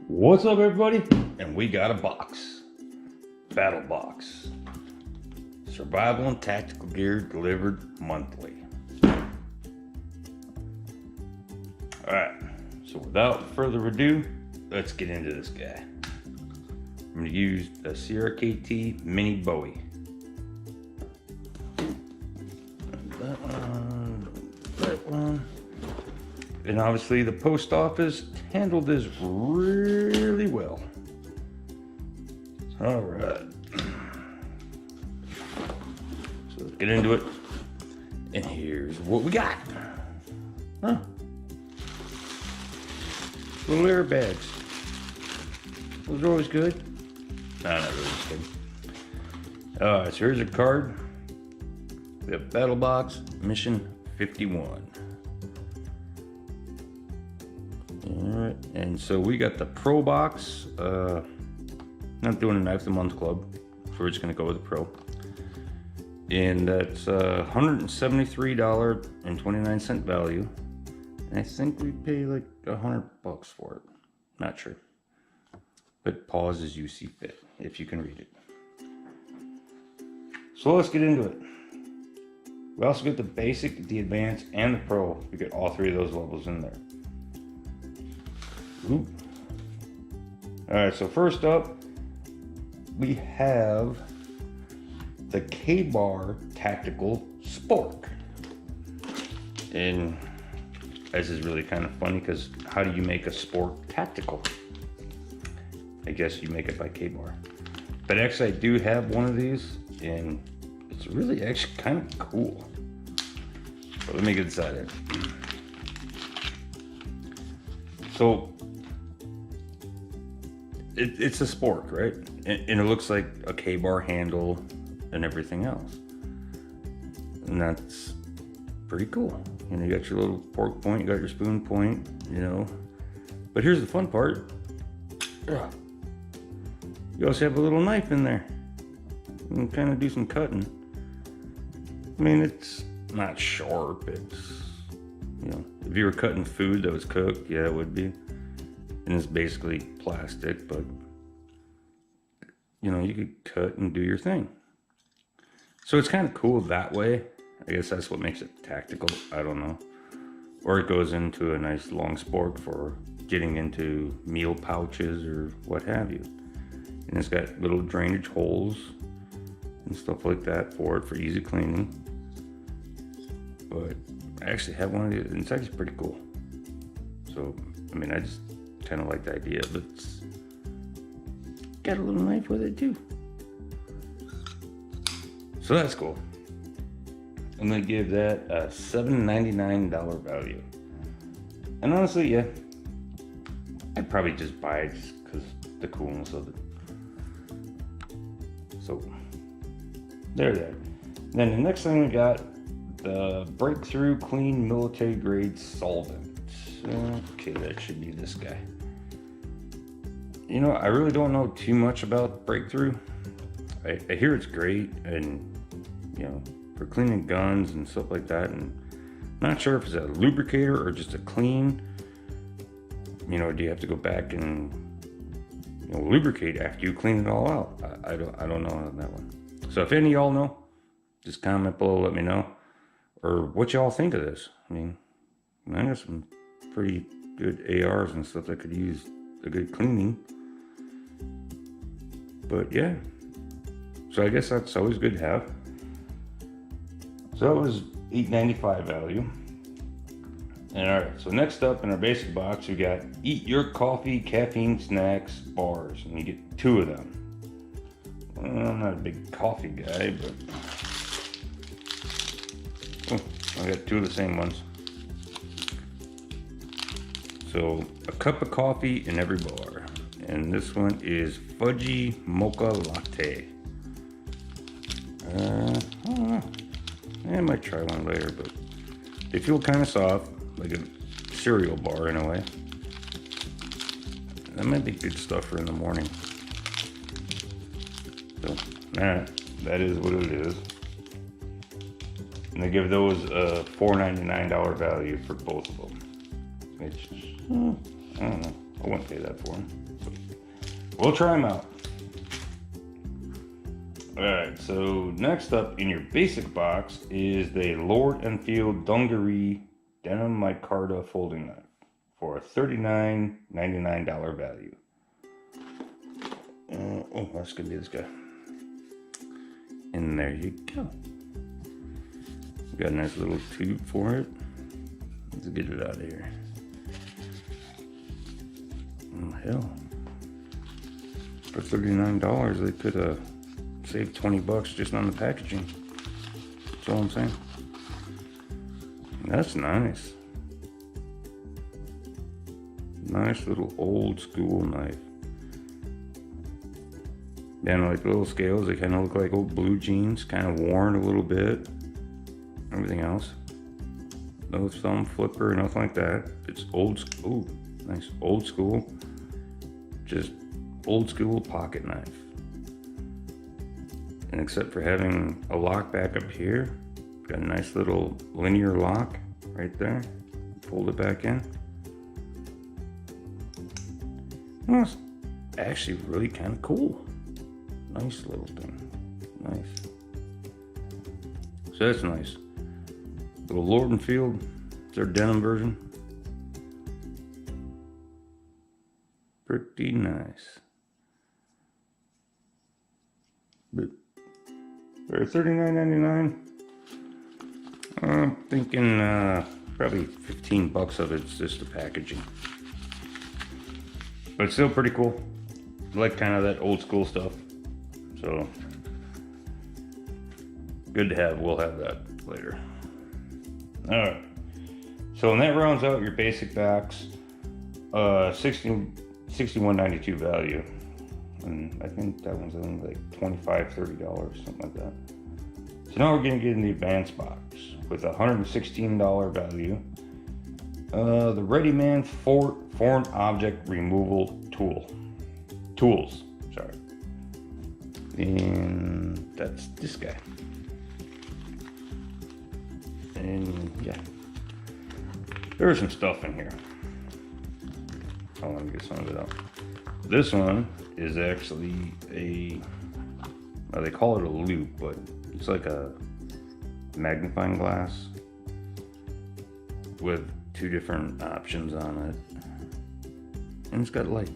What's up, everybody? And we got a box. Battlebox. Survival and tactical gear delivered monthly. Alright, so without further ado, let's get into this guy. I'm going to use the Sierra KT Mini Bowie. That one. And obviously the post office handled this really well. All right. So let's get into it. And here's what we got. Huh? Little airbags. Those are always good. No, not really good. All right, so here's a card. We have Battlebox Mission 51. Alright, and so we got the Pro box. Not doing a Knife of the Month club, so we're just going to go with the Pro. And that's $173.29 value. And I think we pay like $100 for it. Not sure. But pause as you see fit, if you can read it. So let's get into it. We also get the Basic, the Advanced, and the Pro. We get all three of those levels in there. Ooh. Alright, so first up, we have the K-Bar Tactical Spork. And this is really kind of funny because how do you make a Spork tactical? I guess you make it by K-Bar. But actually I do have one of these and it's really actually kind of cool. So let me get inside it. So it's a Spork, right? And it looks like a K-Bar handle and everything else. And that's pretty cool. You know, you got your little fork point, you got your spoon point, you know. But here's the fun part. You also have a little knife in there. You can kind of do some cutting. I mean, it's not sharp. It's, you know, if you were cutting food that was cooked, yeah, it would be. And it's basically plastic, but you know, you could cut and do your thing. So it's kind of cool that way. I guess that's what makes it tactical. I don't know. Or it goes into a nice long spork for getting into meal pouches or what have you. And it's got little drainage holes and stuff like that for it for easy cleaning. But I actually have one of these and it's actually pretty cool. So, I mean, I just kind of like the idea, but it's got a little knife with it too. So that's cool. I'm gonna give that a $7.99 value. And honestly, yeah, I'd probably just buy it just because the coolness of it. So there's that. Then the next thing we got, the Breakthrough Clean Military Grade Solvent. Okay, that should be this guy. You know, I really don't know too much about Breakthrough. I hear it's great and, you know, for cleaning guns and stuff like that. And I'm not sure if it's a lubricator or just a clean. You know, do you have to go back and, you know, lubricate after you clean it all out? I don't know on that one. So if any of y'all know, just comment below, let me know. Or what y'all think of this. I mean, I got some pretty good ARs and stuff that could use a good cleaning. But yeah, so I guess that's always good to have. So that was $8.95 value. And all right, so next up in our basic box, we got Eat Your Coffee Caffeine Snacks Bars, and you get 2 of them. Well, I'm not a big coffee guy, but I got 2 of the same ones. So a cup of coffee in every bar. And this one is Fudgy Mocha Latte. I don't know. I might try one later, but they feel kind of soft, like a cereal bar in a way. That might be good stuff for in the morning. So, that is what it is. And they give those a $4.99 value for both of them. Which, I don't know. I wouldn't pay that for them. we'll try them out. Alright, so next up in your basic box is the Lord & Field Dungaree Denim Micarta Folding Knife for a $39.99 value. Oh, that's gonna be this guy. And there you go. Got a nice little tube for it. Let's get it out of here. Oh, hell. For $39, they could have saved 20 bucks just on the packaging. That's all I'm saying. That's nice. Nice little old school knife. Yeah, like little scales, they kind of look like old blue jeans, kind of worn a little bit. Everything else. No thumb flipper, nothing like that. It's old school. Ooh, nice old school. Just old school pocket knife. And except for having a lock back up here, got a nice little linear lock right there. Fold it back in. Well, it's actually really kind of cool. Nice little thing. Nice. So that's nice. Little Lord & Field. It's their denim version. Pretty nice. But for $39.99, I'm thinking probably 15 bucks of it's just the packaging. But it's still pretty cool. I like kind of that old school stuff. So good to have. We'll have that later. All right. So and that rounds out your basic box. $61.92 value. And I think that one's only like $25, $30, something like that. So now we're gonna get in the advanced box with a $116 value. The Readyman Foreign Object Removal Tools, sorry. And that's this guy. And yeah, there's some stuff in here. I want to get some of it out. This one is actually well, they call it a loop, but it's like a magnifying glass with two different options on it. And it's got light.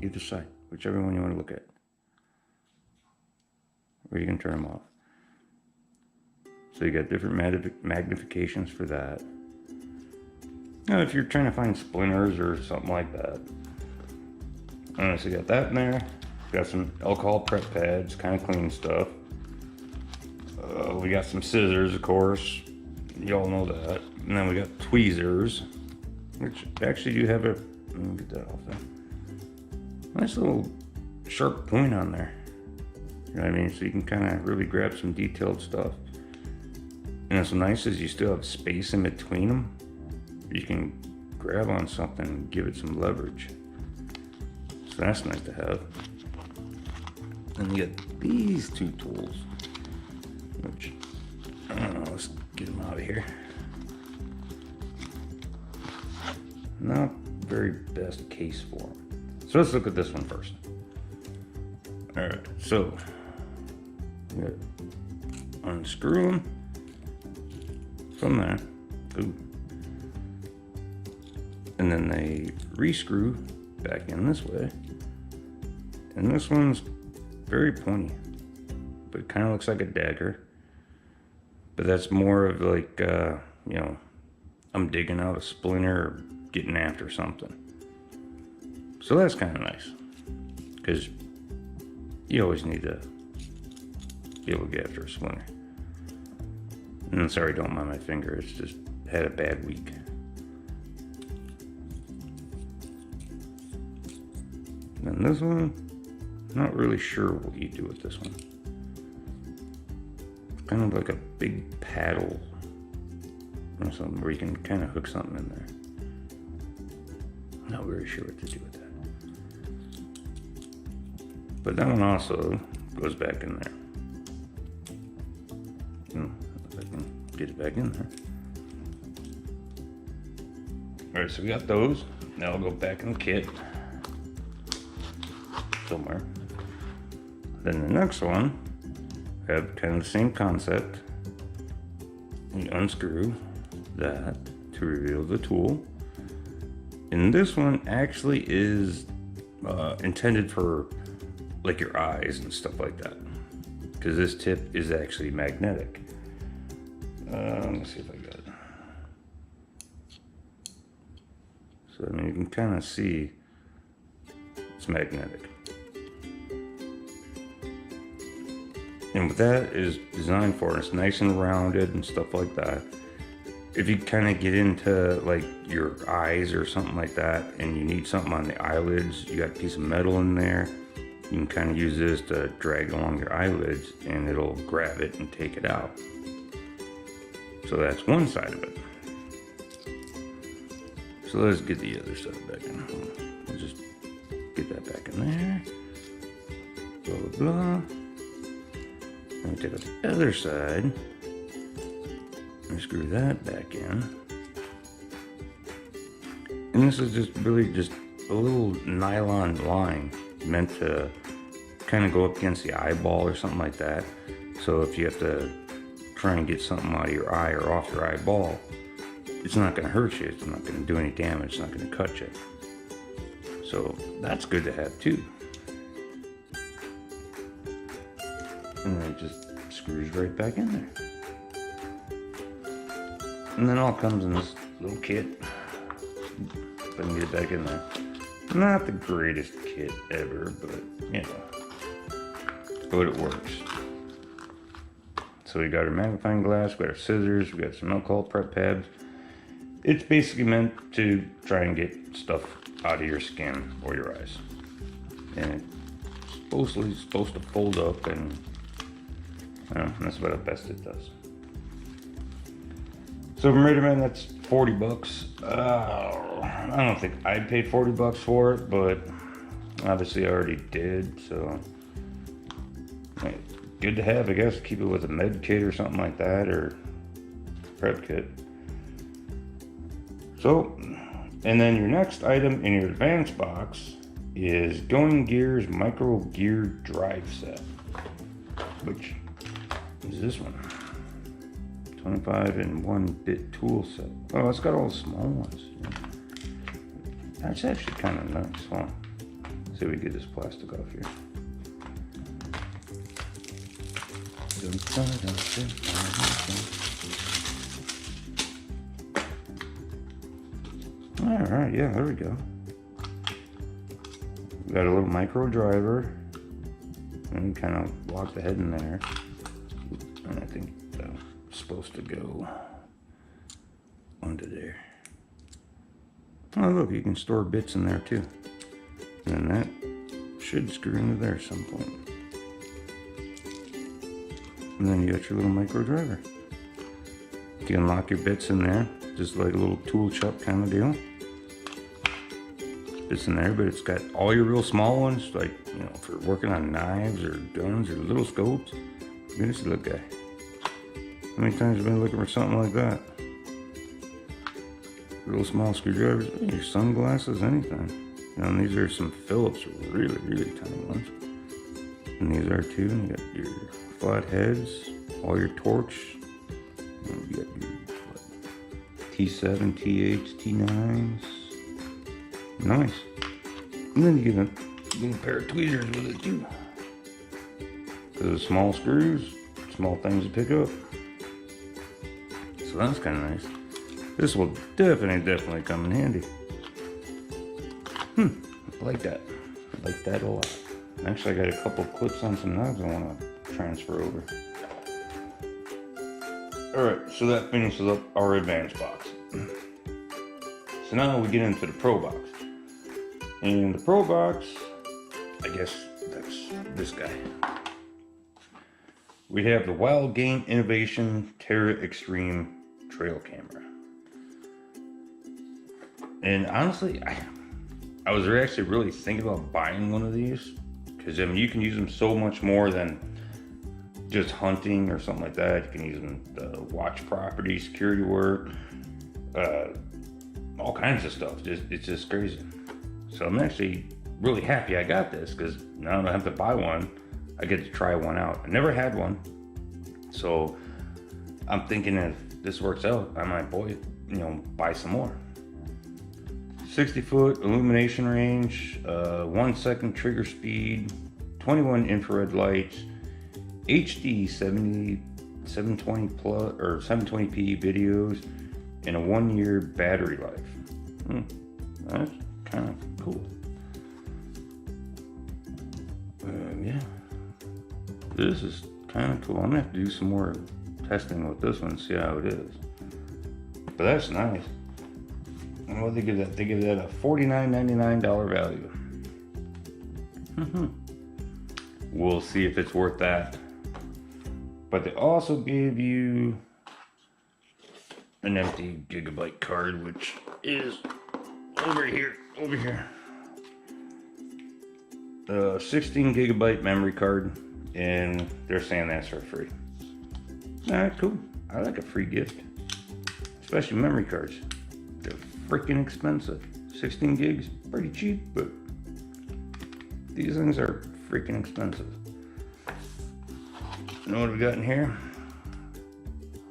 Either side, whichever one you want to look at. Or you can turn them off. So you got different magnifications for that. Now if you're trying to find splinters or something like that. So you got that in there. Got some alcohol prep pads, kind of clean stuff. We got some scissors, of course. Y'all know that. And then we got tweezers, which actually do have a, let me get that off there. Nice little sharp point on there. You know what I mean? So you can kind of really grab some detailed stuff. And what's nice is you still have space in between them. You can grab on something and give it some leverage. So that's nice to have. And you get these two tools, which, I don't know, let's get them out of here. Not very best case for them. So let's look at this one first. All right, so you gotta unscrew them from there. Ooh. And then they re-screw back in this way. And this one's very pointy, but it kind of looks like a dagger. But that's more of like, you know, I'm digging out a splinter or getting after something. So that's kind of nice, because you always need to be able to get after a splinter. And I'm sorry, don't mind my finger, it's just had a bad week. And this one, not really sure what you do with this one. It's kind of like a big paddle or something where you can kind of hook something in there. Not very sure what to do with that. But that one also goes back in there. If I can get it back in there. All right, so we got those. Now I'll go back in the kit. somewhere. Then the next one, we have kind of the same concept. You unscrew that to reveal the tool. And this one actually is intended for like your eyes and stuff like that, because this tip is actually magnetic. Let me see if I got it. So I mean, you can kind of see it's magnetic. And what that is designed for, it's nice and rounded and stuff like that. If you kind of get into like your eyes or something like that and you need something on the eyelids, you got a piece of metal in there, you can kind of use this to drag along your eyelids and it'll grab it and take it out. So that's one side of it. So let's get the other side back in. We'll just get that back in there. Blah, blah, blah. Then we take out the other side. And screw that back in. And this is just really just a little nylon line meant to kind of go up against the eyeball or something like that. So if you have to try and get something out of your eye or off your eyeball, it's not going to hurt you. It's not going to do any damage. It's not going to cut you. So that's good to have too. And then it just screws right back in there. And then all comes in this little kit. If I can get it back in there. Not the greatest kit ever, but you know, but it works. So we got our magnifying glass, we got our scissors, we got some alcohol prep pads. It's basically meant to try and get stuff out of your skin or your eyes. And it's supposed to fold up, and that's about the best it does. So from Raiderman, that's 40 bucks. I don't think I'd pay 40 bucks for it, but obviously I already did, so good to have, I guess. Keep it with a med kit or something like that, or prep kit. So, and then your next item in your advance box is Going Gear's Micro Gear Drive Set, which is this one. 25 and 1-bit tool set. Oh, it's got all the small ones. Yeah. That's actually kind of nice. Hold on. See if we get this plastic off here. Alright, yeah, there we go. We got a little micro driver. And kind of lock the head in there. And I think supposed to go under there. Oh look, you can store bits in there too. And that should screw into there at some point. And then you got your little micro driver. You can lock your bits in there, just like a little tool chuck kind of deal. Bits in there, but it's got all your real small ones, like, you know, if you're working on knives or guns or little scopes. Look at this little guy. How many times have you been looking for something like that? Little small screwdrivers, your sunglasses, anything. And these are some Phillips, really, really tiny ones. And these are too. And you got your flat heads, all your torch. And you got your T7, T8s, T9s. Nice. And then you get a little pair of tweezers with it too. Because of small screws, small things to pick up. So that's kind of nice. This will definitely come in handy. I like that. I like that a lot. Actually, I got a couple clips on some knives I want to transfer over. Alright, so that finishes up our advance box. So now we get into the Pro Box. And the Pro Box, I guess that's this guy. We have the Wild Game Innovation Terra Extreme Trail Camera. And honestly, I was actually really thinking about buying one of these, because I mean, you can use them so much more than just hunting or something like that. You can use them to watch property, security work, all kinds of stuff. It's just crazy. So I'm actually really happy I got this, because now I don't have to buy one. I get to try one out. I never had one, so I'm thinking if this works out, I might buy some more. 60-foot illumination range, 1 second trigger speed, 21 infrared lights, HD 720 plus or 720p videos, and a 1-year battery life. That's kind of cool. Yeah, this is kind of cool. I'm gonna have to do some more testing with this one, see how it is. But that's nice. And what do they give that? They give that a $49.99 value. We'll see if it's worth that. But they also gave you an empty gigabyte card, which is over here. 16 gigabyte memory card, and they're saying that's for free. Alright, cool. I like a free gift, especially memory cards. They're freaking expensive. 16 gigs, pretty cheap, but these things are freaking expensive. You know what we got in here?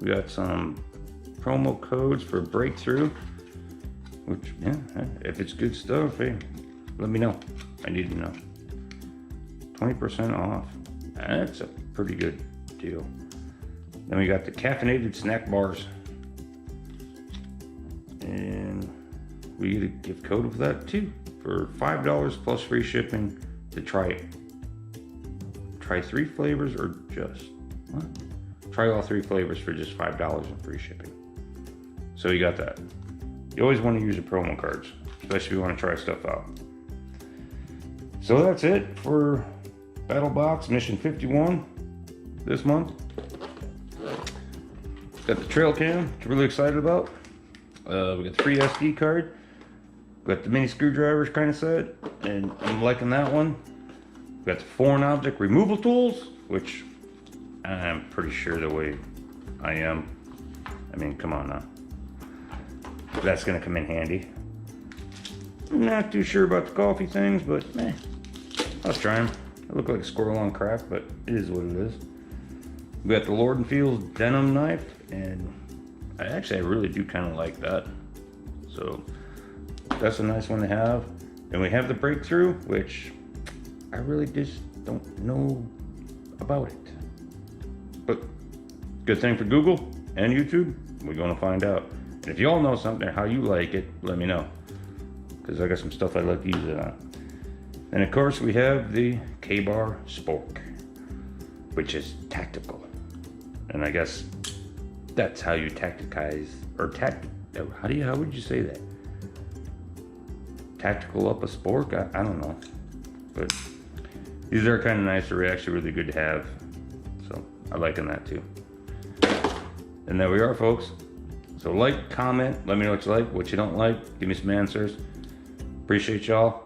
We got some promo codes for Breakthrough, which, yeah, if it's good stuff, hey, let me know. I need to know. 20% off. That's a pretty good deal. Then we got the caffeinated snack bars, and we get a gift code for that too, for $5 plus free shipping to try it. Try 3 flavors or just what? Try all 3 flavors for just $5 in free shipping. So you got that. You always want to use your promo cards, especially if you want to try stuff out. So that's it for Battlebox Mission 51 this month. Got the trail cam, which I'm really excited about. We got the free SD card. We got the mini screwdrivers kind of set, and I'm liking that one. We got the foreign object removal tools, which I'm pretty sure the way I am. I mean, come on now. That's gonna come in handy. I'm not too sure about the coffee things, but I'll try them. I look like a squirrel on crack, but it is what it is. We got the Lord & Fields denim knife, and I really do kind of like that. So that's a nice one to have. And we have the Breakthrough, which I really just don't know about it. But good thing for Google and YouTube, we're gonna find out. And if you all know something or how you like it, let me know, because I got some stuff I'd like to use it on. And of course we have the K-Bar Spork, which is tactical. And I guess that's how you tacticize, or how would you say that? Tactical up a spork? I don't know. But these are kind of nice. They're actually really good to have. So I'm liking that too. And there we are, folks. So like, comment, let me know what you like, what you don't like. Give me some answers. Appreciate y'all.